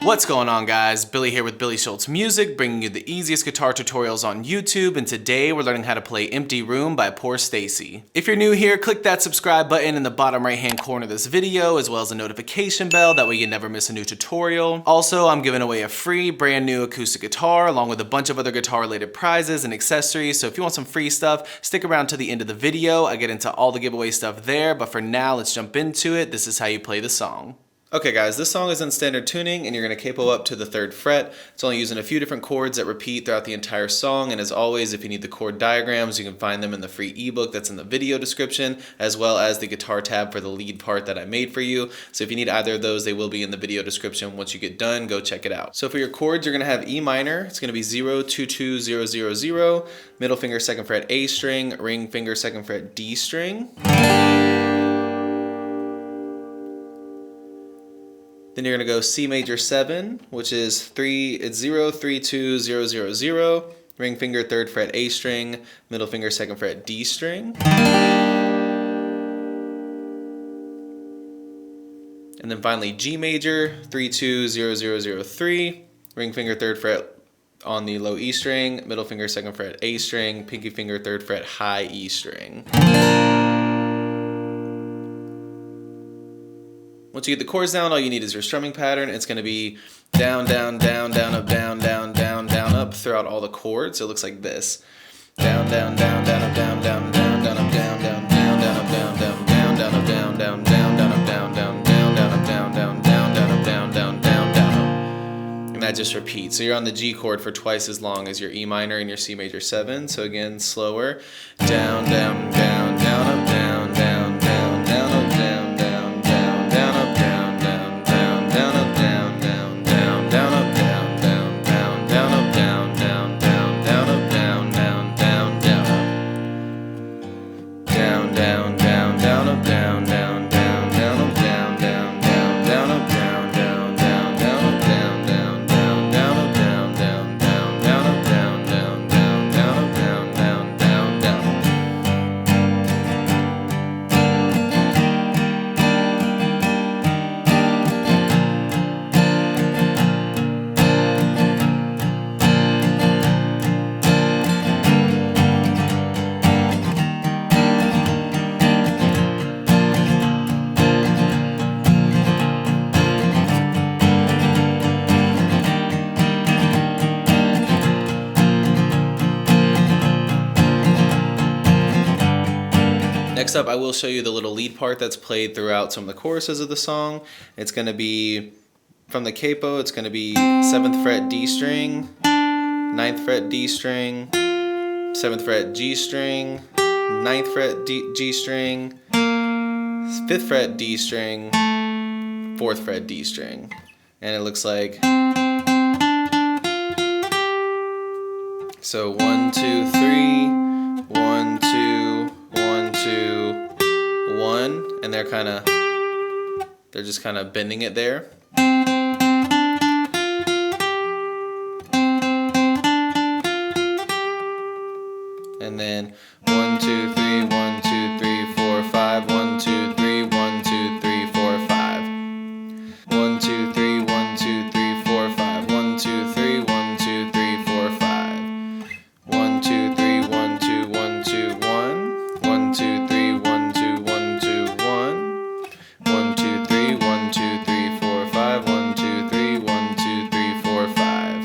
What's going on, guys? Billy here with Billy Schultz Music, bringing you the easiest guitar tutorials on YouTube, and today we're learning how to play Empty Room by POORSTACY. If you're new here, click that subscribe button in the bottom right hand corner of this video, as well as a notification bell, that way you never miss a new tutorial. Also, I'm giving away a free brand new acoustic guitar, along with a bunch of other guitar related prizes and accessories, so if you want some free stuff, stick around to the end of the video. I get into all the giveaway stuff there, but for now, let's jump into it. This is how you play the song. Okay guys, this song is in standard tuning and you're going to capo up to the 3rd fret. It's only using a few different chords that repeat throughout the entire song, and as always, if you need the chord diagrams, you can find them in the free ebook that's in the video description, as well as the guitar tab for the lead part that I made for you. So if you need either of those, they will be in the video description. Once you get done, go check it out. So for your chords, you're going to have E minor. It's going to be 0, 2, 2, 0, 0, 0, middle finger 2nd fret A string, ring finger 2nd fret D string. Then you're going to go C major 7, which is 0, 3, 2, 0, 0, 0, ring finger 3rd fret A string, middle finger 2nd fret D string. And then finally G major, 3, 2, 0, 0, 0, 3, ring finger 3rd fret on the low E string, middle finger 2nd fret A string, pinky finger 3rd fret high E string. Once you get the chords down, all you need is your strumming pattern. It's going to be down, down, down, down, up, down, down, down, down, up throughout all the chords. So it looks like this. Down, down, down, down, up, down, down, down, down, up, down, down, down, down, up, down, down, down, down, up, down, down, down, down, up, down, down, down, down, up, down, down, down, down, up, down, down, down, down. And that just repeats. So you're on the G chord for twice as long as your E minor and your C major 7. So again, slower. Down, down, down, down, up, down, down, down, down, up, down. Next up, I will show you the little lead part that's played throughout some of the choruses of the song. It's going to be, from the capo, it's going to be 7th fret D string, 9th fret D string, 7th fret G string, 9th fret G string, 5th fret D string, 4th fret D string. And it looks like, so 1, 2, 3, 1, 2, 1, 2, 1, and they're just kind of bending it there. And then 1, 2, 3, 1, 2, 3, 4, 5, 1, 2, 3, 1, 2, 3, 4, 5. 1, 2, 3, 1, 2, 3, 4, 5. 1, 2, 3, 1, 2, 3, 4, 5. 1, 2, 3, 1, 2, 1, 2, 1. 1, 2, 3, 1, 2, 1, 2, 1. 1, 2, 3, 1, 2, 3, 4, 5. 1, 2, 3, 1, 2, 3, 4, 5.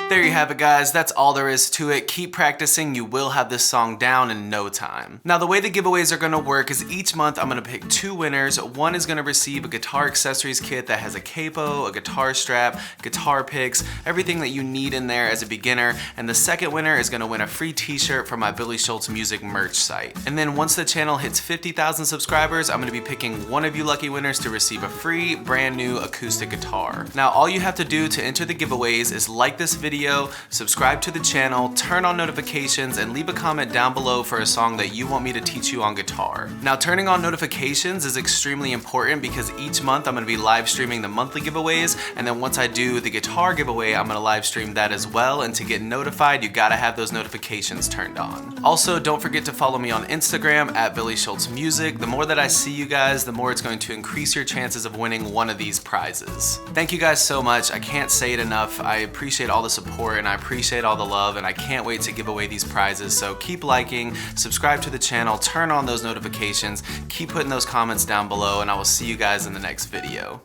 There you have it, guys. That's all there is to it. Keep practicing. You will have this song down in no time. Now, the way the giveaways are going to work is each month I'm going to pick 2 winners. One is going to receive a guitar accessories kit that has a capo, a guitar strap, guitar picks, everything that you need in there as a beginner. And the second winner is going to win a free t-shirt from my Billy Schultz Music merch site. And then once the channel hits 50,000 subscribers, I'm going to be picking one of you lucky winners to receive a free brand new acoustic guitar. Now, all you have to do to enter the giveaways is like this video, subscribe to the channel, turn on notifications, and leave a comment down below for a song that you want me to teach you on guitar. Now, turning on notifications is extremely important because each month I'm going to be live streaming the monthly giveaways, and then once I do the guitar giveaway, I'm going to live stream that as well, and to get notified, you gotta have those notifications turned on. Also, don't forget to follow me on Instagram at billyshultzmusic. The more that I see you guys, the more it's going to increase your chances of winning one of these prizes. Thank you guys so much. I can't say it enough. I appreciate all the support and I appreciate all the love, and I can't wait to give away these prizes. So keep liking, subscribe to the channel, turn on those notifications, keep putting those comments down below, and I will see you guys in the next video.